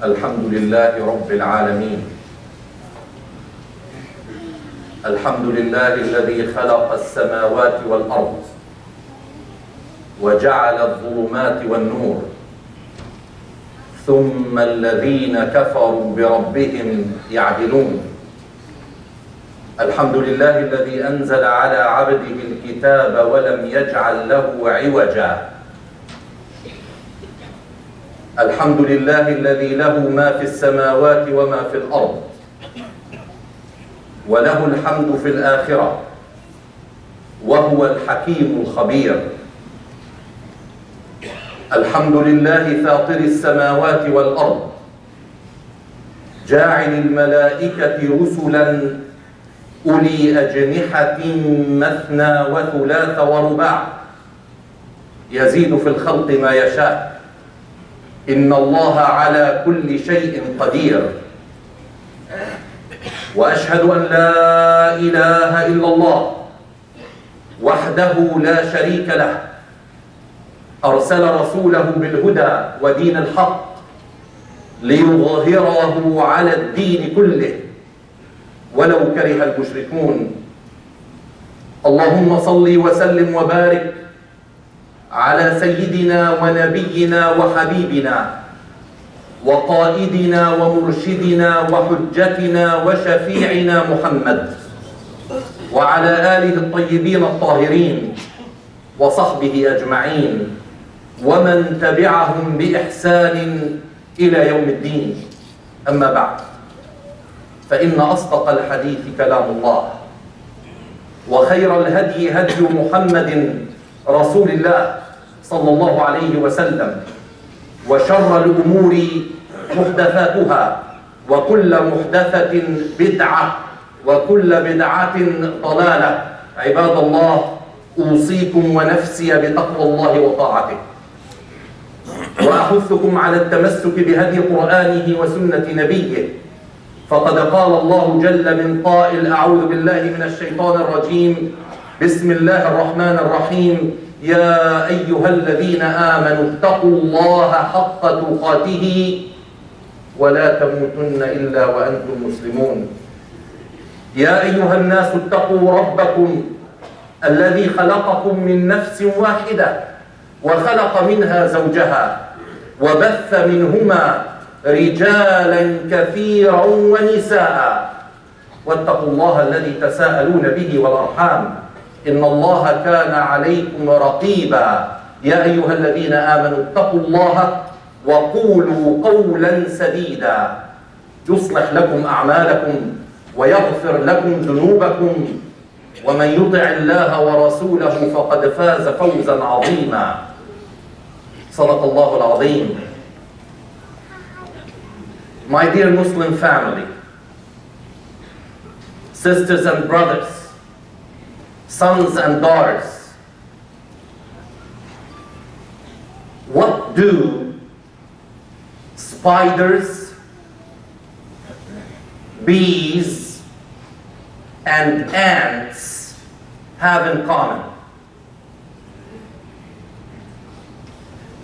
الحمد لله رب العالمين. الحمد لله الذي خلق السماوات والأرض وجعل الظلمات والنور، ثم الذين كفروا بربهم يعدلون. الحمد لله الذي أنزل على عبده الكتاب ولم يجعل له عوجا. الحمد لله الذي له ما في السماوات وما في الأرض، وله الحمد في الآخرة، وهو الحكيم الخبير. الحمد لله فاطر السماوات والأرض، جاعل الملائكة رسلا أولي أجنحة مثنى وثلاث ورباع، يزيد في الخلق ما يشاء، إن الله على كل شيء قدير. وأشهد أن لا إله إلا الله وحده لا شريك له، أرسل رسوله بالهدى ودين الحق ليظهره على الدين كله ولو كره المشركون. اللهم صل وسلم وبارك على سيدنا ونبينا وحبيبنا وقائدنا ومرشدنا وحجتنا وشفيعنا محمد، وعلى آله الطيبين الطاهرين وصحبه أجمعين، ومن تبعهم بإحسان إلى يوم الدين. أما بعد، فإن أصدق الحديث كلام الله، وخير الهدي هدي محمد رسول الله صلى الله عليه وسلم، وشر الأمور محدثاتها، وكل محدثة بدعة، وكل بدعة ضلالة. عباد الله، أوصيكم ونفسي بتقوى الله وطاعته، وأحثكم على التمسك بهدي قرآنه وسنة نبيه، فقد قال الله جل من قائل: أعوذ بالله من الشيطان الرجيم، بسم الله الرحمن الرحيم، يا أيها الذين آمنوا اتقوا الله حق تقاته ولا تموتن إلا وأنتم مسلمون. يا أيها الناس اتقوا ربكم الذي خلقكم من نفس واحدة وخلق منها زوجها وبث منهما رجالا كثيرا ونساء، واتقوا الله الذي تساءلون به والأرحام، إن الله كان عليكم رقيبا. يا أيها الذين آمنوا اتقوا الله وقولوا قولا سديدا يصلح لكم أعمالكم ويغفر لكم ذنوبكم، ومن يطع الله ورسوله فقد فاز فوزا عظيما. صدق الله العظيم. My dear Muslim family, sisters and brothers, sons and daughters, what do spiders, bees, and ants have in common?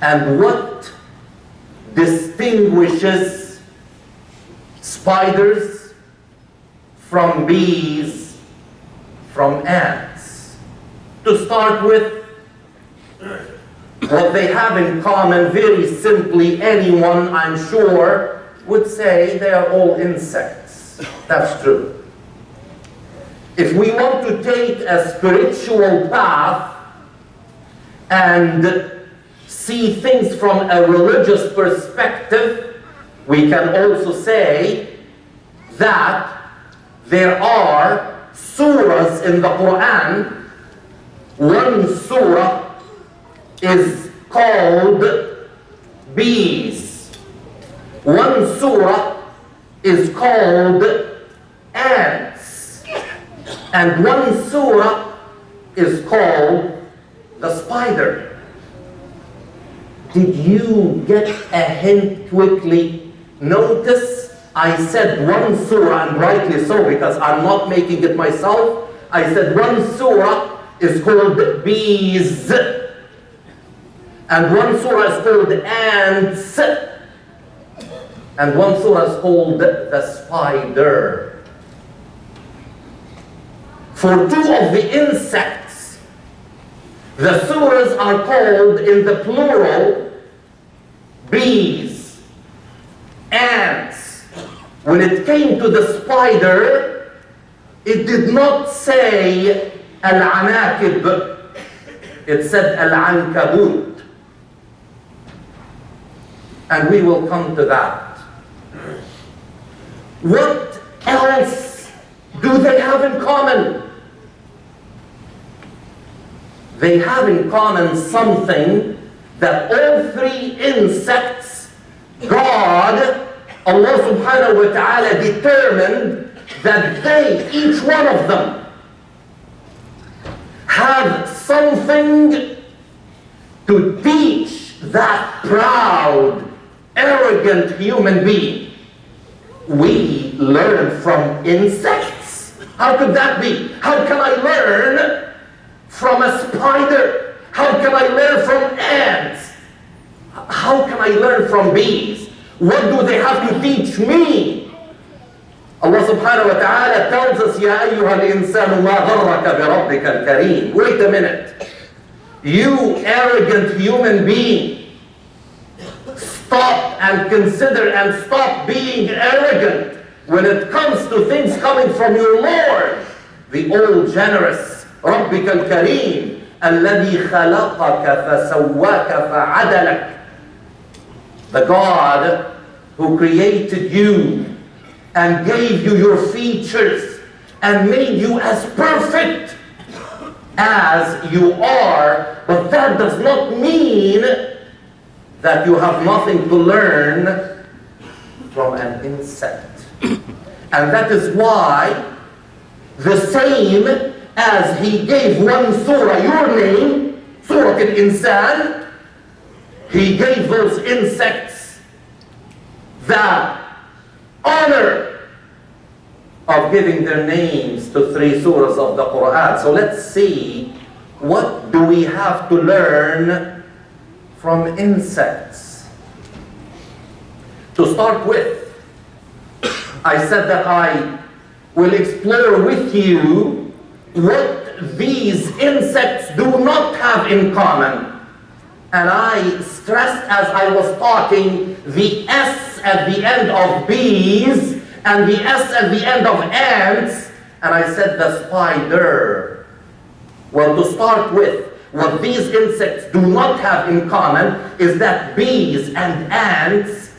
And what distinguishes spiders from bees from ants? To start with, what they have in common, very simply, anyone, I'm sure, would say they are all insects. That's true. If we want to take a spiritual path and see things from a religious perspective, we can also say that there are surahs in the Quran. One surah is called bees. One surah is called ants. And one surah is called the spider. Did you get a hint quickly? Notice I said one surah, and rightly so, because I'm not making it myself. I said one surah is called bees, and one surah is called ants. And one surah is called the spider. For two of the insects, the surahs are called in the plural bees, ants. When it came to the spider, it did not say al-anakib, it said al-ankabut. And we will come to that. What else do they have in common? They have in common something that all three insects, God, Allah subhanahu wa ta'ala determined that they, each one of them, have something to teach that proud, arrogant human being. We learn from insects. How could that be? How can I learn from a spider? How can I learn from ants? How can I learn from bees? What do they have to teach me? Allah subhanahu wa ta'ala tells us, Ya ayyuha al-insanu ma gharraka bi rabbika al-kareem. Wait a minute. You arrogant human being, stop and consider and stop being arrogant when it comes to things coming from your Lord, the all-generous ربك الكريم الذي خلقك فسواك فعدلك. The God who created you and gave you your features and made you as perfect as you are, but that does not mean that you have nothing to learn from an insect. And that is why the same as he gave one surah your name, Surah Al-Insan, he gave those insects the honor of giving their names to three surahs of the Quran. So let's see, what do we have to learn from insects? To start with, I said that I will explore with you what these insects do not have in common. And I stressed as I was talking the S at the end of bees and the S at the end of ants, and I said the spider. Well, to start with, what these insects do not have in common is that bees and ants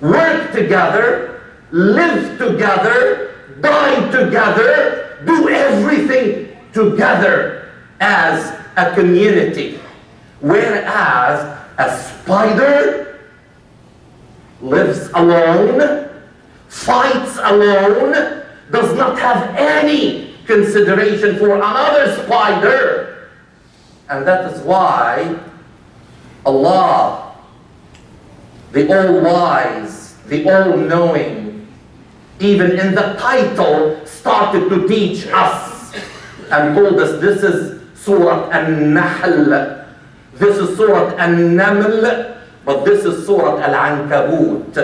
work together, live together, die together, do everything together as a community. Whereas a spider lives alone, fights alone, does not have any consideration for another spider. And that is why Allah, the all-wise, the all-knowing, even in the title, started to teach us and told us this is Surah An-Nahl, this is Surah An-Naml, but this is Surah Al-Ankabut.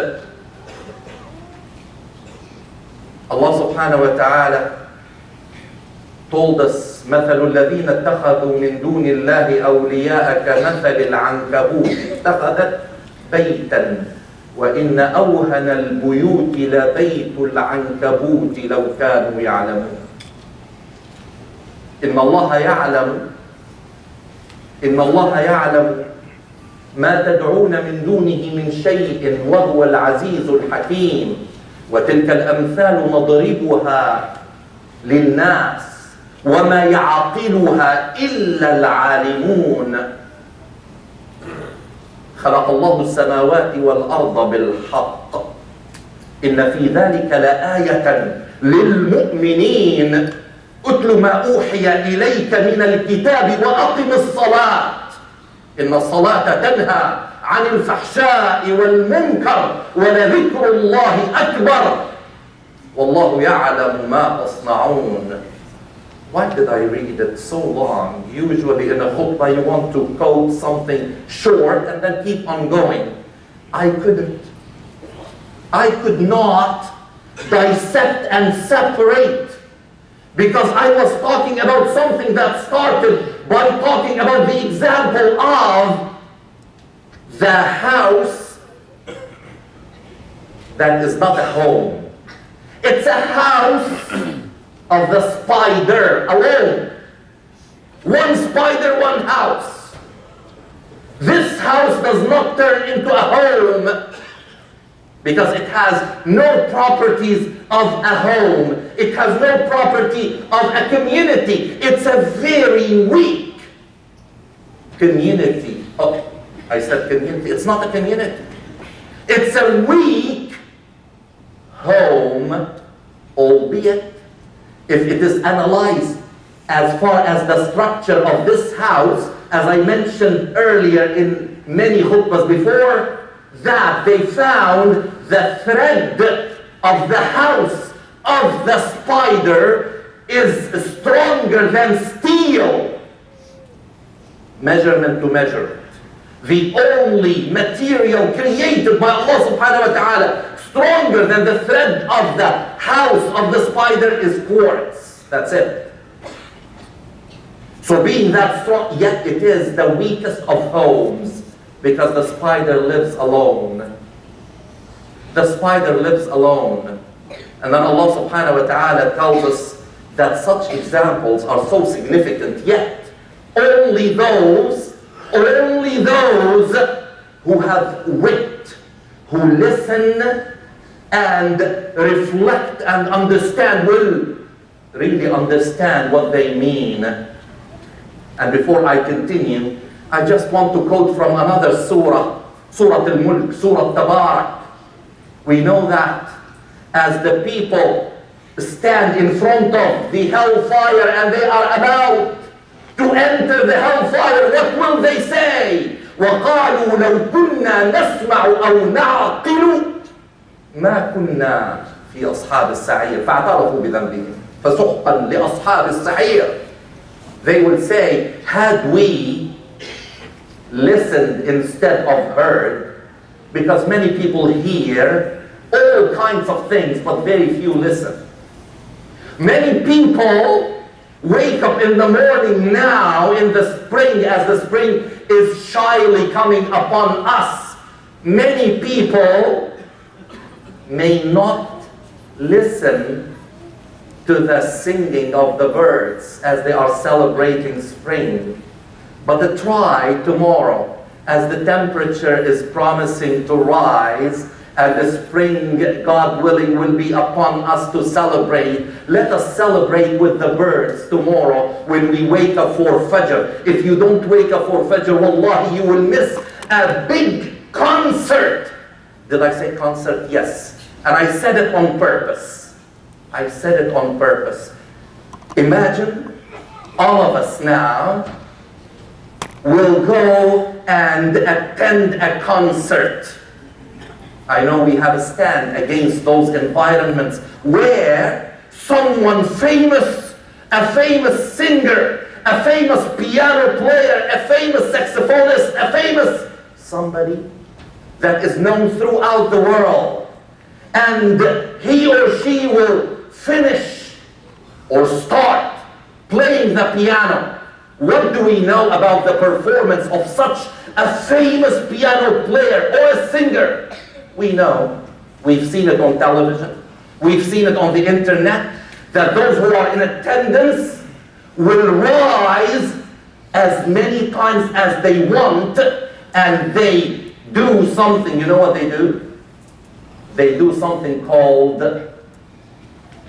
Allah subhanahu wa ta'ala told us مثل الذين اتخذوا من دون الله أولياء كمثل العنكبوت اتخذت بيتا وإن أوهن البيوت لبيت العنكبوت لو كانوا يعلمون. إن الله يعلم ما تدعون من دونه من شيء وهو العزيز الحكيم وتلك الأمثال نضربها للناس وما يعقلها إلا العالمون. خلق الله السماوات والأرض بالحق إن في ذلك لآية للمؤمنين اتل ما أوحي إليك من الكتاب وأقم الصلاة إن الصلاة تنهى عن الفحشاء والمنكر ولذكر الله أكبر والله يعلم ما تصنعون. Why did I read it so long? Usually in a khutbah you want to quote something short and then keep on going. I couldn't. I could not dissect and separate, because I was talking about something that started by talking about the example of the house that is not a home. It's a house of the spider alone. One spider, one house. This house does not turn into a home because it has no properties of a home. It has no property of a community. It's a very weak community. Oh, I said community. It's not a community. It's a weak home, albeit if it is analyzed as far as the structure of this house, as I mentioned earlier in many khutbahs before, that they found the thread of the house of the spider is stronger than steel. Measurement to measurement. The only material created by Allah subhanahu wa ta'ala stronger than the thread of the house of the spider is quartz. That's it. So being that strong, yet it is the weakest of homes, because the spider lives alone. The spider lives alone. And then Allah subhanahu wa ta'ala tells us that such examples are so significant, yet only those who have wit, who listen and reflect and understand will really understand what they mean. And before I continue, I just want to quote from another surah, Surah Al-Mulk, Surah Tabarak. We know that as the people stand in front of the hellfire and they are about to enter the hellfire, what will they say? وَقَالُوا لَوْ كُنَّا نَسْمَعُ أَوْ نَعْقِلُ مَا كُنَّا فِي أَصْحَابِ السَّعِيرِ فَاعْتَرَفُوا بِذَنبِهِمْ فَسُحْقًا لِأَصْحَابِ السَّعِيرِ. They will say, had we listened instead of heard, because many people hear all kinds of things, but very few listen. Many people wake up in the morning now in the spring, as the spring is shyly coming upon us. Many people may not listen to the singing of the birds as they are celebrating spring, but try tomorrow, as the temperature is promising to rise and the spring, God willing, will be upon us to celebrate. Let us celebrate with the birds tomorrow when we wake up for Fajr. If you don't wake up for Fajr, wallahi, you will miss a big concert. Did I say concert? Yes. And I said it on purpose. I said it on purpose. Imagine all of us now will go and attend a concert. I know we have a stand against those environments where someone famous, a famous singer, a famous piano player, a famous saxophonist, a famous somebody that is known throughout the world, and he or she will finish or start playing the piano. What do we know about the performance of such a famous piano player or a singer? We know, we've seen it on television, we've seen it on the internet, that those who are in attendance will rise as many times as they want, and they do something. You know what they do? They do something called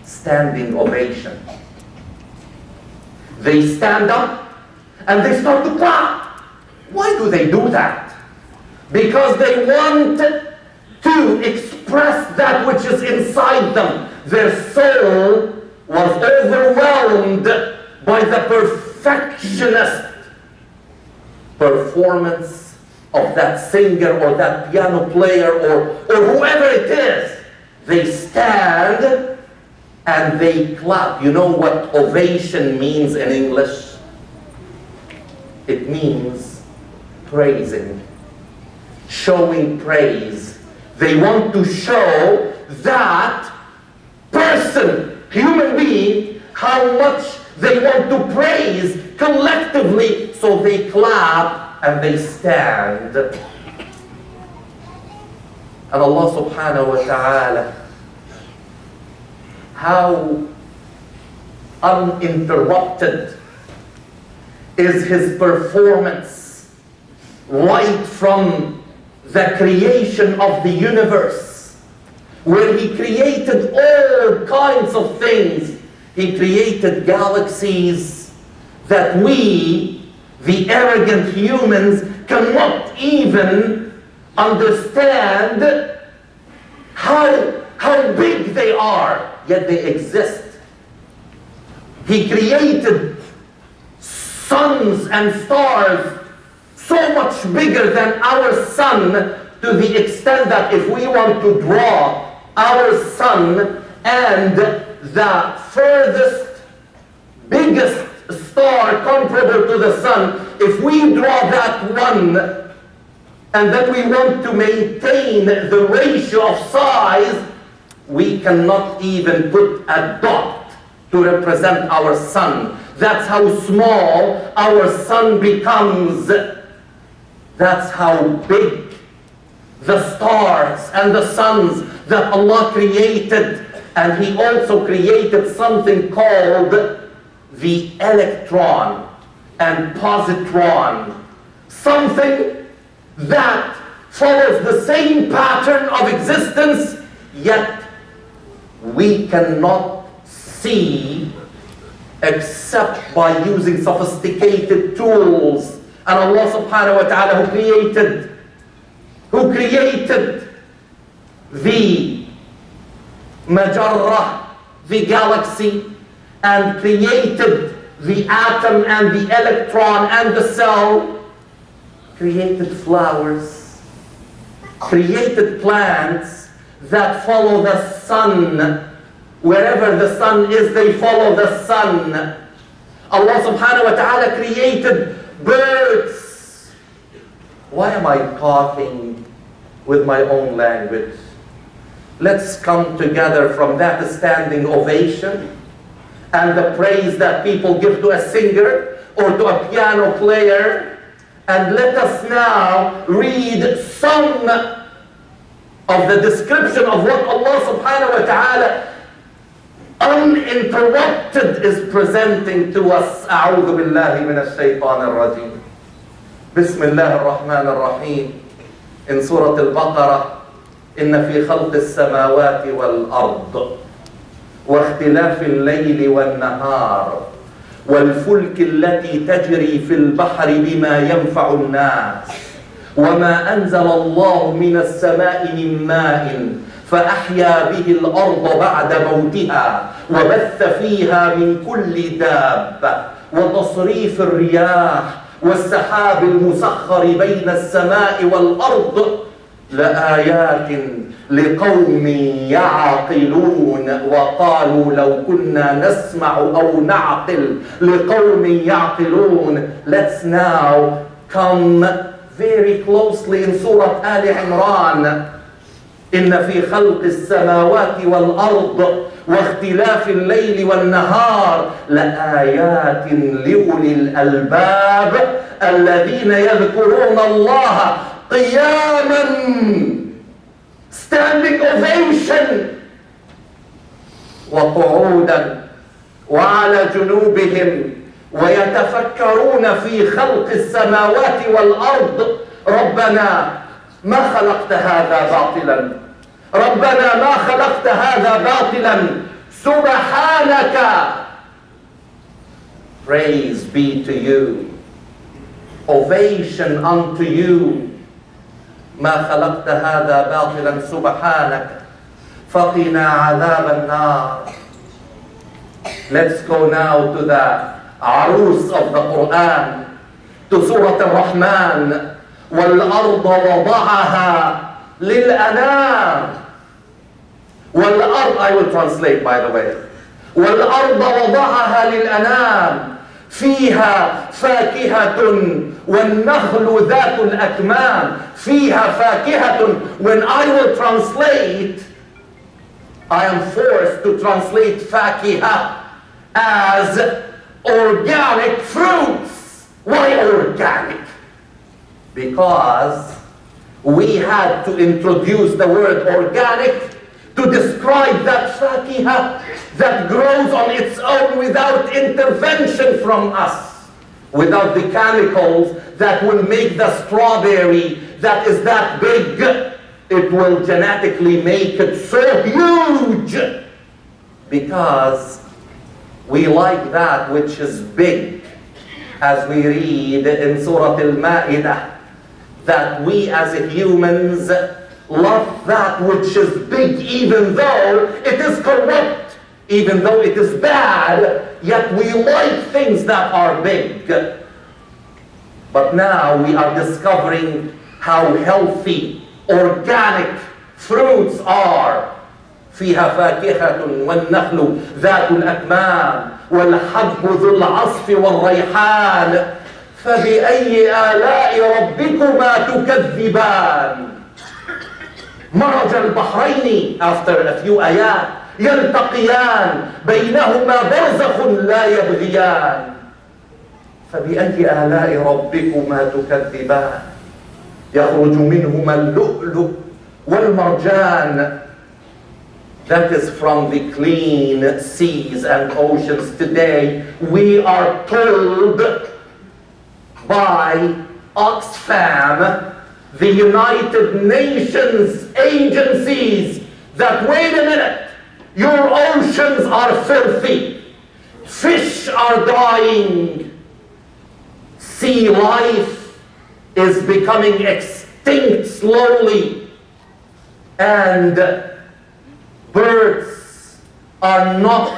standing ovation. They stand up and they start to clap. Why do they do that? Because they want to express that which is inside them. Their soul was overwhelmed by the perfectionist performance of that singer or that piano player or whoever it is. They stand and they clap. You know what ovation means in English? It means praising, showing praise, They want to show that person, human being, how much they want to praise collectively, so they clap and they stand. And Allah subhanahu wa ta'ala, how uninterrupted is His performance right from the creation of the universe, where He created all kinds of things. He created galaxies that we, the arrogant humans, cannot even understand how big they are, yet they exist. He created suns and stars so much bigger than our sun, to the extent that if we want to draw our sun and the furthest, biggest star comparable to the sun, if we draw that one, and then we want to maintain the ratio of size, we cannot even put a dot to represent our sun. That's how small our sun becomes. That's how big the stars and the suns that Allah created. And He also created something called the electron and positron, something that follows the same pattern of existence, yet we cannot see except by using sophisticated tools. And Allah subhanahu wa ta'ala who created the Majarrah, the galaxy, and created the atom and the electron and the cell, created flowers, created plants that follow the sun. Wherever the sun is, they follow the sun. Allah subhanahu wa ta'ala created birds. Why am I talking with my own language? Let's come together from that standing ovation and the praise that people give to a singer or to a piano player, and let us now read some of the description of what Allah subhanahu wa ta'ala uninterrupted is presenting to us. أعوذ بالله من الشيطان الرجيم. بسم الله الرحمن الرحيم. In Surah Al-Baqarah, إن في خلق السماوات والأرض واختلاف الليل والنهار والفلك التي تجري في البحر بما ينفع الناس وما أنزل الله من السماء من ماء فأحيا به الأرض بعد موتها وبث فيها من كل دابة وتصريف الرياح والسحاب المسخر بين السماء والأرض لآيات لقوم يعقلون وقالوا لو كنا نسمع أو نعقل لقوم يعقلون. Let's now come very closely in Surah Al Imran. إن في خلق السماوات والأرض واختلاف الليل والنهار لآيات لأولي الألباب الذين يذكرون الله قياما, standing ovation, وقعودا وعلى جنوبهم ويتفكرون في خلق السماوات والأرض ربنا ما خلقت هذا باطلا ربنا ما خلقت هذا باطلا سبحانك. Praise be to you, ovation unto you. ما خلقت هذا باطلا سبحانك فقنا عذاب النار. Let's go now to the arus of the Quran, to Surah Al-Rahman. والأرض وضعها للأنام. والأرض, I will translate by the way. والأرض وضعها للأنام فيها فاكهة والنخل ذات الأكمام. فيها فاكهة. When I will translate, I am forced to translate فاكهة as organic fruits. Why organic? Because we had to introduce the word organic to describe that فاكهة that grows on its own without intervention from us, without the chemicals that will make the strawberry that is that big. It will genetically make it so huge because we like that which is big, as we read in Surah Al-Ma'idah, that we as humans love that which is big, even though it is corrupt, even though it is bad, yet we like things that are big. But now we are discovering how healthy organic fruits are. فيها فاكهة والنخل ذات الأكمام والحب ذو العصف والريحان فبأي آلاء ربكما تكذبان. مرج البحرين, after a few آيات, يلتقيان بينهما برزخ لا يبغيان فبأي آلاء ربكما تكذبان يخرج منهما اللؤلؤ والمرجان. That is from the clean seas and oceans. Today we are told by Oxfam, the United Nations agencies, that wait a minute, your oceans are filthy, fish are dying, sea life is becoming extinct slowly, and birds are not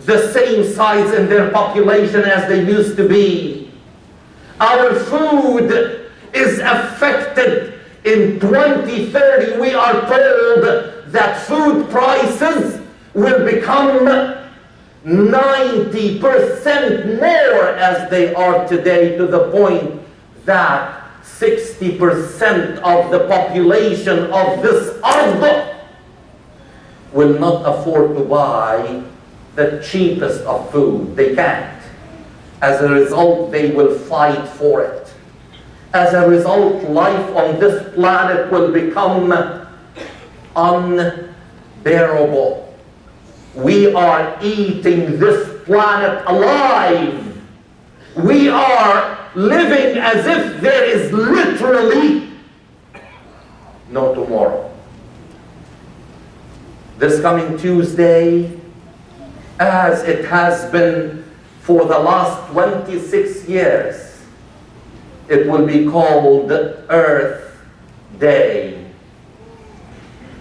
the same size in their population as they used to be. Our food is affected. In 2030, we are told that food prices will become 90% more as they are today, to the point that 60% of the population of this earth will not afford to buy the cheapest of food. They can't. As a result, they will fight for it. As a result, life on this planet will become unbearable. We are eating this planet alive. We are living as if there is literally no tomorrow. This coming Tuesday, as it has been for the last 26 years, it will be called Earth Day.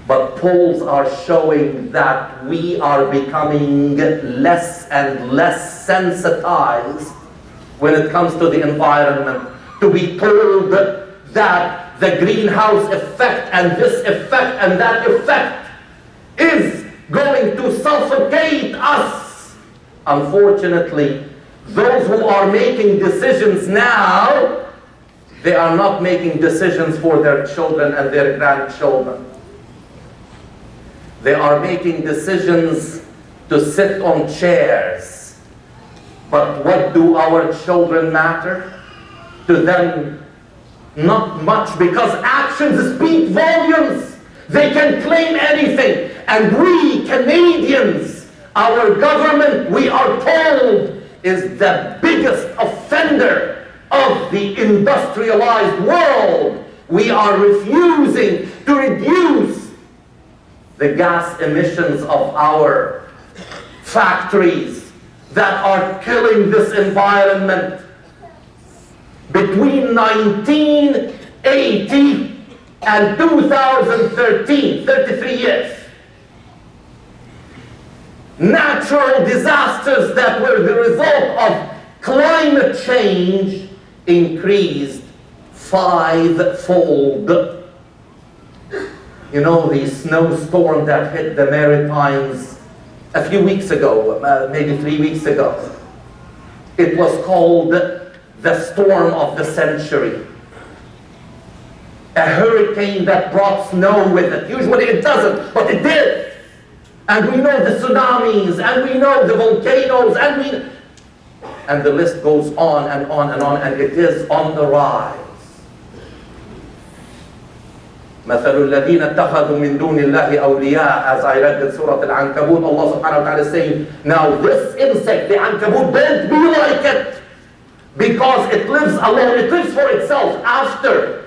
But polls are showing that we are becoming less and less sensitized when it comes to the environment. To be told that the greenhouse effect and this effect and that effect is going to suffocate us. Unfortunately, those who are making decisions now, they are not making decisions for their children and their grandchildren. They are making decisions to sit on chairs. But what do our children matter? To them, not much, because actions speak volumes. They can claim anything. And we Canadians, our government, we are told, is the biggest offender of the industrialized world. We are refusing to reduce the gas emissions of our factories that are killing this environment. Between 1980 and 2013, 33 years, natural disasters that were the result of climate change increased 5-fold. You know, the snowstorm that hit the Maritimes a few weeks ago, maybe 3 weeks ago, It was called the storm of the century. A hurricane that brought snow with it. Usually it doesn't, but it did. And we know the tsunamis, and we know the volcanoes, and the list goes on and on and on, and it is on the rise. مثل الذين اتخذوا من دون الله أولياء, as I read in Surah Al-Ankabut, Allah subhanahu wa ta'ala is saying, now this insect, the Ankabut, don't be like it, because it lives alone, it lives for itself. After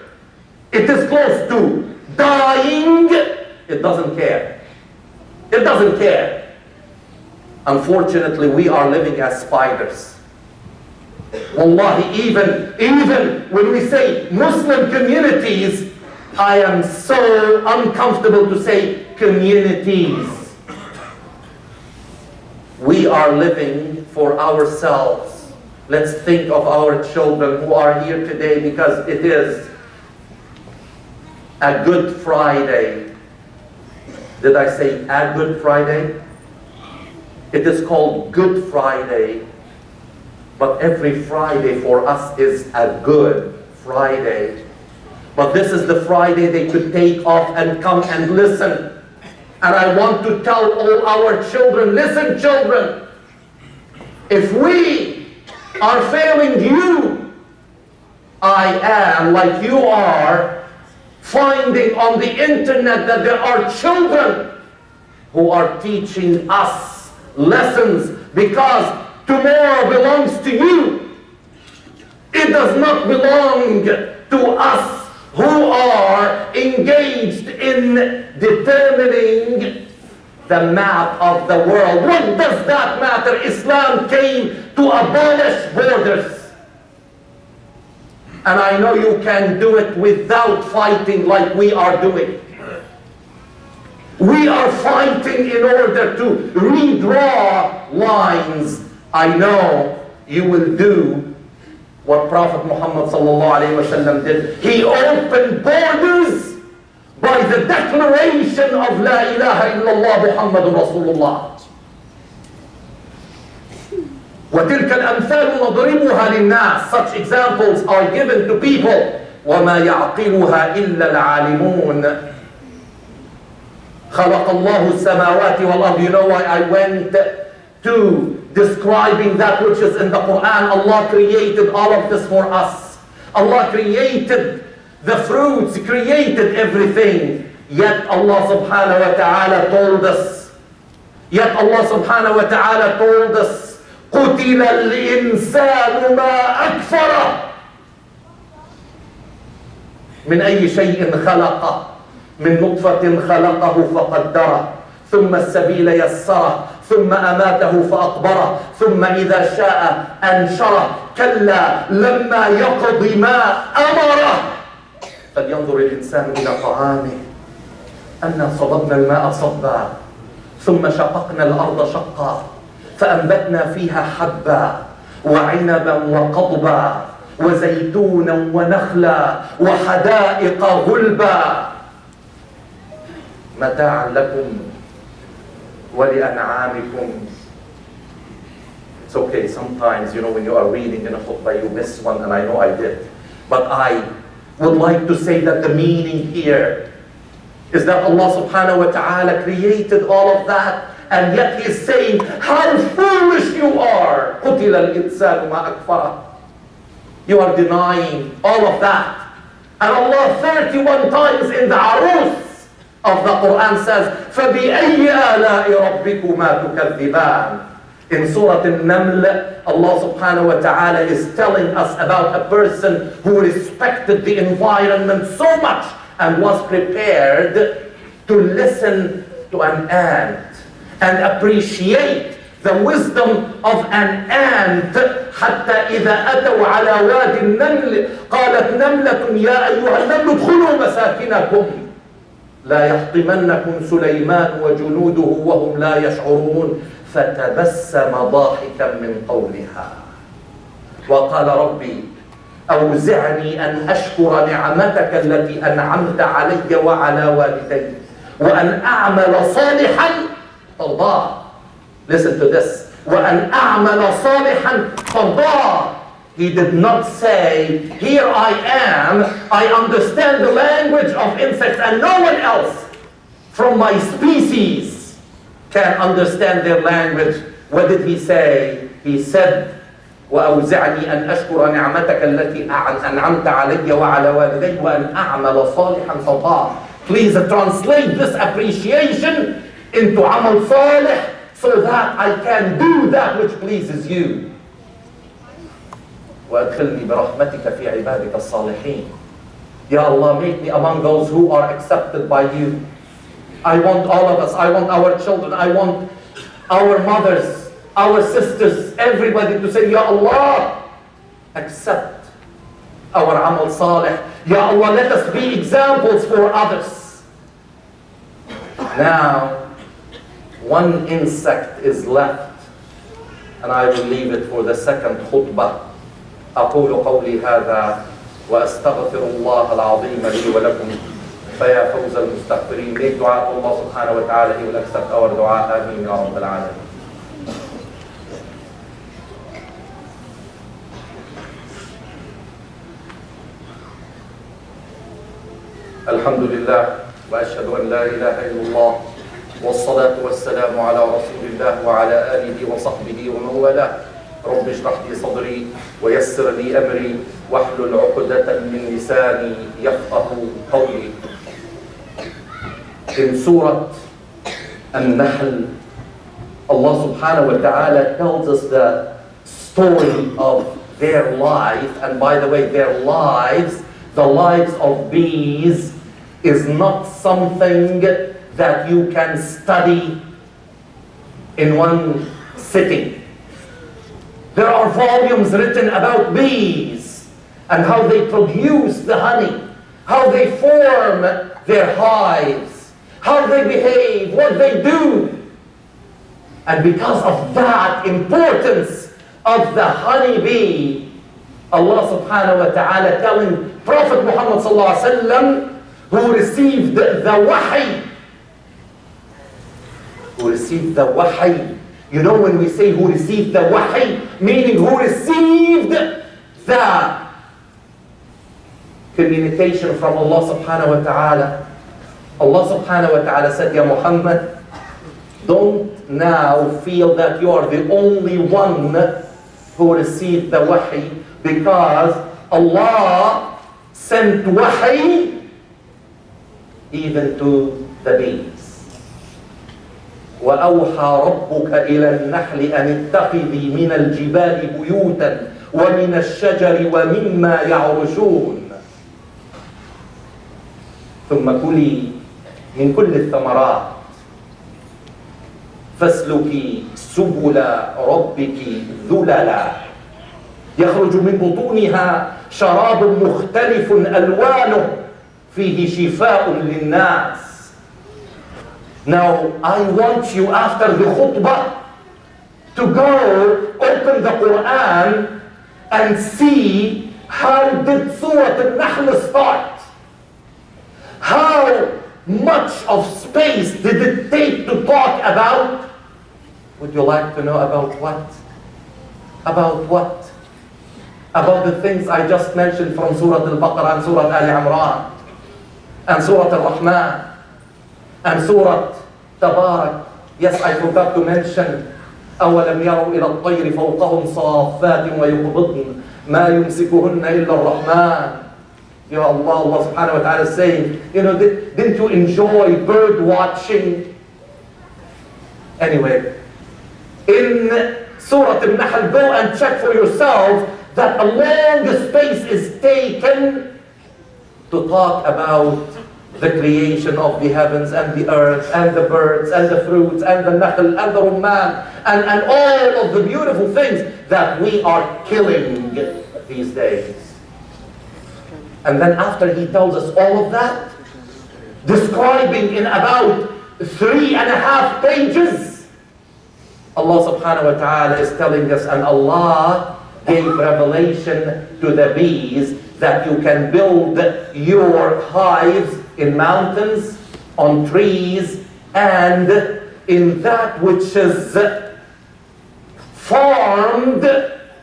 it is close to dying, it doesn't care. It doesn't care. Unfortunately, we are living as spiders. Wallahi, even when we say Muslim communities, I am so uncomfortable to say communities. We are living for ourselves. Let's think of our children who are here today, because it is a Good Friday. Did I say a Good Friday? It is called Good Friday, but every Friday for us is a Good Friday. But this is the Friday they could take off and come and listen. And I want to tell all our children, listen children, if we are failing you, I am, like you are, finding on the internet that there are children who are teaching us lessons, because tomorrow belongs to you. It does not belong to us who are engaged in determining the map of the world. What does that matter? Islam came to abolish borders. And I know you can do it without fighting like we are doing. We are fighting in order to redraw lines. I know you will do what Prophet Muhammad ﷺ did. He opened borders by the declaration of La ilaha illallah Muhammadun Rasulullah. وَتِلْكَ الْأَمْثَالُ نَضْرِبُهَا لِلنَّاسِ. Such examples are given to people. وَمَا يَعْقِلُهَا إِلَّا الْعَالِمُونَ. خَلَقَ اللَّهُ السَّمَاوَاتِ وَالْأَرْضِ. You know why I went to describing that which is in the Quran? Allah created all of this for us. Allah created the fruits, created everything. Yet Allah subhanahu wa ta'ala told us, قُتِلَ الْإِنسَانُ مَا أَكْفَرَهُ مِنْ أَيِّ شَيْءٍ خَلَقَهُ مِنْ نُطْفَةٍ خَلَقَهُ فَقَدَّرَهُ ثُمَّ السَّبِيلَ يَسَّرَهُ ثُمَّ أَمَاتَهُ فَأَقْبَرَهُ ثُمَّ إِذَا شَاءَ أَنْشَرَهُ كَلَّا لَمَّا يَقْضِ مَا أَمَرَهُ فَلْيَنْظُرِ الْإِنسَانُ إِلَى طَعَامِهِ أَنَّا صَبَبْنَا الْمَاءَ صَبًّا ثُمَّ شَقَقْنَا الْأَرْضَ شَقًّا فأنبتنا فيها حبا وعنبا وقضبا وزيتونا ونخلا وحدائق غلبا متاعا لكم ولأنعامكم. It's okay, sometimes, when you are reading in a khutbah, you miss one, and I know I did. But I would like to say that the meaning here is that Allah subhanahu wa ta'ala created all of that, and yet He is saying, how foolish you are. قُتِلَ الْإِنسَانُ مَا أَكْفَرَهُ. You are denying all of that. And Allah 31 times in the Arus of the Quran says, فَبِأَيِّ آلَاءِ رَبِّكُمَا تُكَذِّبَانِ. In Surah Al-Naml, Allah subhanahu wa ta'ala is telling us about a person who respected the environment so much and was prepared to listen to an ant and appreciate the wisdom of an ant. حتى إذا أتوا على واد النمل قالت نملة يا أيها النمل ادخلوا مساكنكم لا يحطمنكم سليمان وجنوده وهم لا يشعرون فتبسم ضاحكا من قولها وقال ربي أوزعني أن أشكر نعمتك التي أنعمت علي وعلى والدي وأن أعمل صالحا ترضاه. Listen to this. وأن أعمل صالحا ترضاه. He did not say, here I am, I understand the language of insects and no one else from my species can understand their language. What did he say? He said, وأوزعني أن أشكر نعمتك التي أنعمت علي وعلى والدي وأن أعمل صالحا ترضاه. Please translate this appreciation into عمل صالح so that I can do that which pleases you. وأدخلني برحمتك في عبادك الصالحين. Ya Allah, make me among those who are accepted by you. I want all of us, I want our children, I want our mothers, our sisters, everybody to say, Ya Allah, accept our amal salih. Ya Allah, let us be examples for others. Now, one insect is left, and I will leave it for the second khutbah. أقول قولي هذا وأستغفر الله العظيم لي ولكم فيا فوز المستغفرين. Make دعاء Allah subhanahu wa ta'ala. He will accept our dua. آمين يا رب العالمين. الحمد لله وأشهد أن لا إله إلا الله والصلاة والسلام على رسول الله وعلى آله وصحبه ومن والاه. رب اشرح لي صدري ويسر لي أمري واحلل عقدة من لساني يفقه قولي. In Surah An-Nahl, Allah subhanahu wa ta'ala tells us the story of their life. And by the way, their lives, the lives of bees, is not something that you can study in one sitting. There are volumes written about bees and how they produce the honey, how they form their hives, how they behave, what they do. And because of that importance of the honeybee, Allah subhanahu wa ta'ala telling Prophet Muhammad sallallahu alaihi wasallam, who received the wahy, You know, when we say who received the wahy, meaning who received the communication from Allah subhanahu wa ta'ala. Allah subhanahu wa ta'ala said, Ya Muhammad, don't now feel that you are the only one who received the wahy, because Allah sent wahy even to the bees. وَأَوْحَى رَبُّكَ إِلَى النَّحْلِ أَنِ اتَّخِذِي مِنَ الْجِبَالِ بُيُوتًا وَمِنَ الشَّجَرِ وَمِمَّا يَعْرُشُونَ ثُمَّ كُلِي مِنْ كُلِّ الثَّمَرَاتِ فَاسْلُكِي سُبُلَ رَبِّكِ ذُلَلًا يَخْرُجُ مِنْ بُطُونِهَا شَرَابٌ مُخْتَلِفٌ أَلْوَانُهُ فِيهِ شِفَاءٌ لِلنَّاسِ. Now, I want you after the khutbah to go open the Quran and see how did Surah Al-Nahl start. How much of space did it take to talk about? Would you like to know about what? About what? About the things I just mentioned from Surah Al-Baqarah and Surah Al-Imran and Surah Al-Rahman and Surah Tabarak. Yes, I forgot to mention أَوَلَمْ يَرَوْا إِلَى الطَّيْرِ فَوْقَهُمْ صَافَّاتٍ وَيُقْبِضْنَ مَا يُمْسِكُهُنَّ إِلَّا الرَّحْمَنِ. Ya Allah, Allah subhanahu wa ta'ala is saying, you know, didn't you enjoy bird watching? Anyway, in Surah Al-Nahl, go and check for yourself that a long space is taken to talk about the creation of the heavens and the earth and the birds and the fruits and the nahl and the rumman and all of the beautiful things that we are killing these days. And then after he tells us all of that, describing in about 3.5 pages, Allah subhanahu wa ta'ala is telling us, and Allah gave revelation to the bees that you can build your hives in mountains, on trees, and in that which is farmed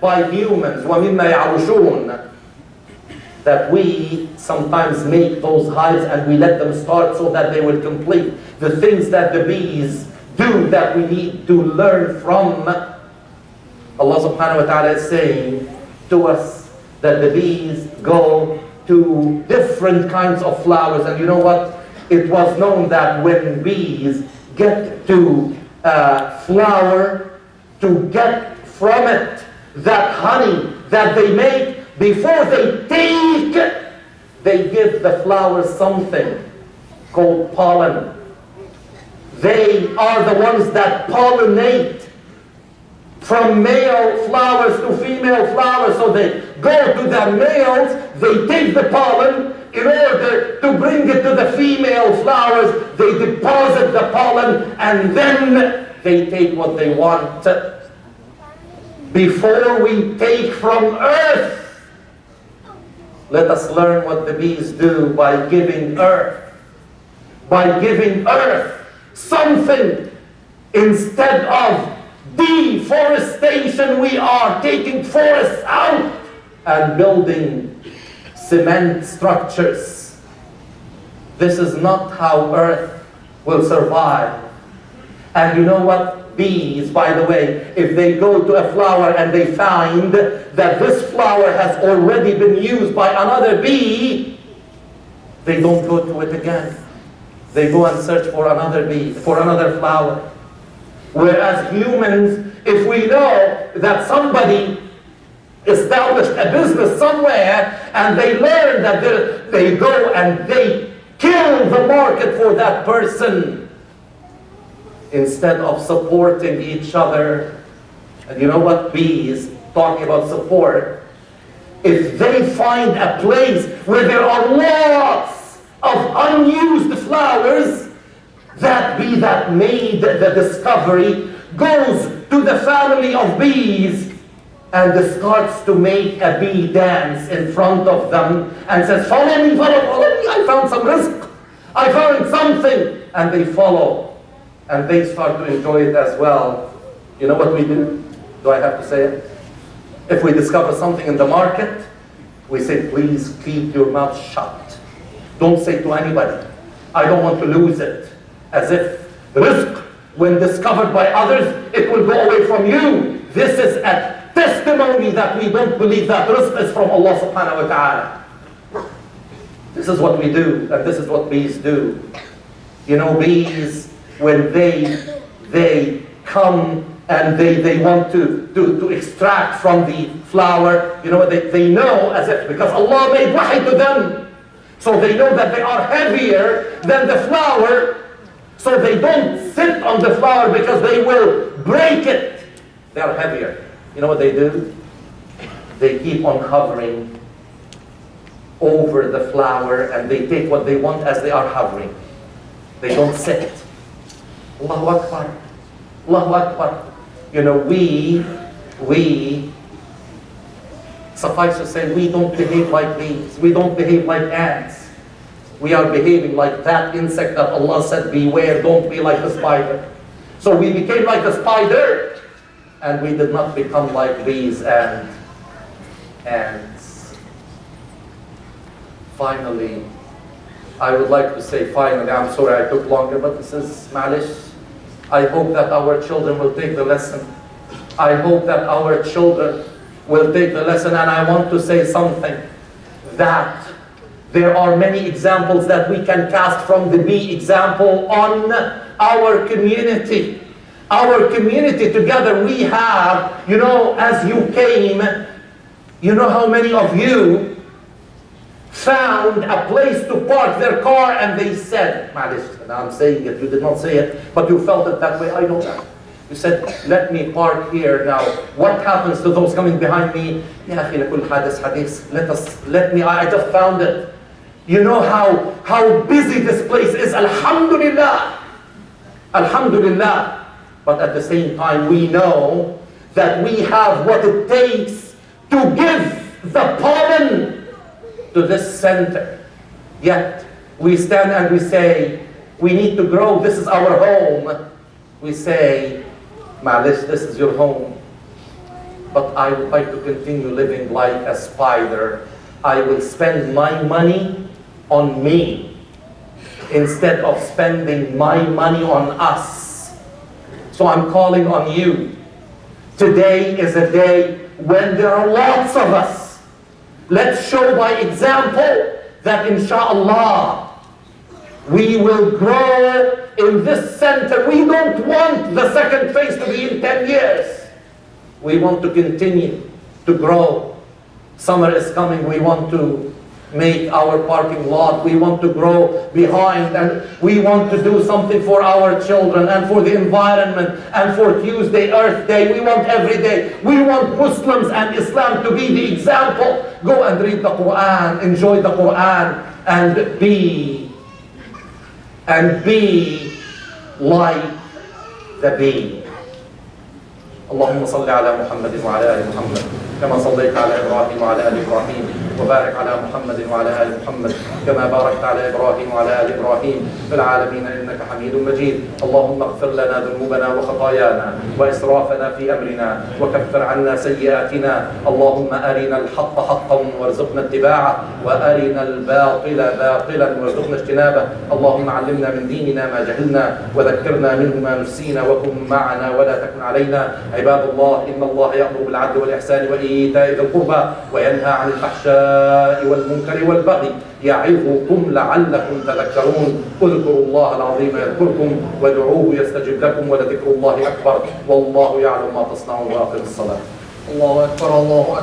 by humans, وَمِمَّا يَعْرُشُونَ, that we sometimes make those hives and we let them start so that they will complete the things that the bees do that we need to learn from. Allah subhanahu wa ta'ala is saying to us that the bees go to different kinds of flowers, and you know what? It was known that when bees get to flower, to get from it that honey that they make, before they take, they give the flowers something called pollen. They are the ones that pollinate from male flowers to female flowers. So they go to the males, they take the pollen. In order to bring it to the female flowers, they deposit the pollen and then they take what they want. Before we take from earth, let us learn what the bees do by giving earth. By giving earth something. Instead of deforestation, we are taking forests out and building cement structures. This is not how earth will survive. And you know what? Bees, by the way, if they go to a flower and they find that this flower has already been used by another bee, they don't go to it again. They go and search for another bee, for another flower. Whereas humans, if we know that somebody established a business somewhere and they learn that they go and they kill the market for that person instead of supporting each other. And you know what? Bees, talking about support, if they find a place where there are lots of unused flowers, that bee that made the discovery goes to the family of bees and starts to make a bee dance in front of them and says, follow me, follow me, I found some rizq, I found something. And they follow and they start to enjoy it as well. You know what we do? Do I have to say it? If we discover something in the market, we say, please keep your mouth shut. Don't say to anybody, I don't want to lose it. As if rizq, when discovered by others, it will go away from you. This is a testimony that we don't believe that rizq is from Allah subhanahu wa ta'ala. This is what we do, and this is what bees do. You know, bees, when they come and they want to extract from the flower, you know what, they know, as if, because Allah made wahi to them, so they know that they are heavier than the flower, so they don't sit on the flower because they will break it. They are heavier. You know what they do? They keep on hovering over the flower and they take what they want as they are hovering. They don't sit. Allahu Akbar. Allahu Akbar. You know, we, suffice to say, we don't behave like bees. We don't behave like ants. We are behaving like that insect that Allah said, beware, don't be like the spider. So we became like the spider, and we did not become like bees and ants. Finally, I would like to say finally, I'm sorry I took longer, but this is malish. I hope that our children will take the lesson. I hope that our children will take the lesson, and I want to say something, that there are many examples that we can cast from the bee example on our community. Our community together, we have, you know, as you came, you know how many of you found a place to park their car and they said, Malish, and I'm saying it, you did not say it, but you felt it that way, I know that. You said, let me park here now. What happens to those coming behind me? I just found it. You know how busy this place is, alhamdulillah. Alhamdulillah. But at the same time, we know that we have what it takes to give the pollen to this center. Yet, we stand and we say, we need to grow, this is our home. We say, Malish, this is your home. but I would like to continue living like a spider. I will spend my money on me instead of spending my money on us. So I'm calling on you. Today is a day when there are lots of us. Let's show by example that inshallah we will grow in this center. We don't want the second phase to be in 10 years. We want to continue to grow. Summer is coming. We want to make our parking lot. We want to grow behind, and we want to do something for our children and for the environment and for Tuesday Earth Day. We want every day. We want Muslims and Islam to be the example. Go and read the Quran, enjoy the Quran, and be like the bee. اللهم صل على محمد وعلى آل محمد كما صليت على إبراهيم وعلى آل إبراهيم وبارك على محمد وعلى آل محمد كما باركت على إبراهيم وعلى آل إبراهيم في العالمين إنك حميد مجيد. اللهم اغفر لنا ذنوبنا وخطايانا وإسرافنا في أمرنا وكفر عنا سيئاتنا. اللهم أرنا الحق حقا وارزقنا اتباعه وأرنا الباطل باطلا وارزقنا اجتنابه. اللهم علمنا من ديننا ما جهلنا وذكرنا منه ما نسينا وكن معنا ولا تكن علينا. عباد الله إن الله يأمر بالعدل والإحسان وإيتاء ذي القربى وينهى عن الفحشاء والمنكر والبغي يعظكم لعلكم تذكرون. اذكروا الله العظيم يذكركم وادعوه يستجب لكم ولذكر الله أكبر والله يعلم ما تصنعون وأقم الصلاة. الله أكبر الله أكبر.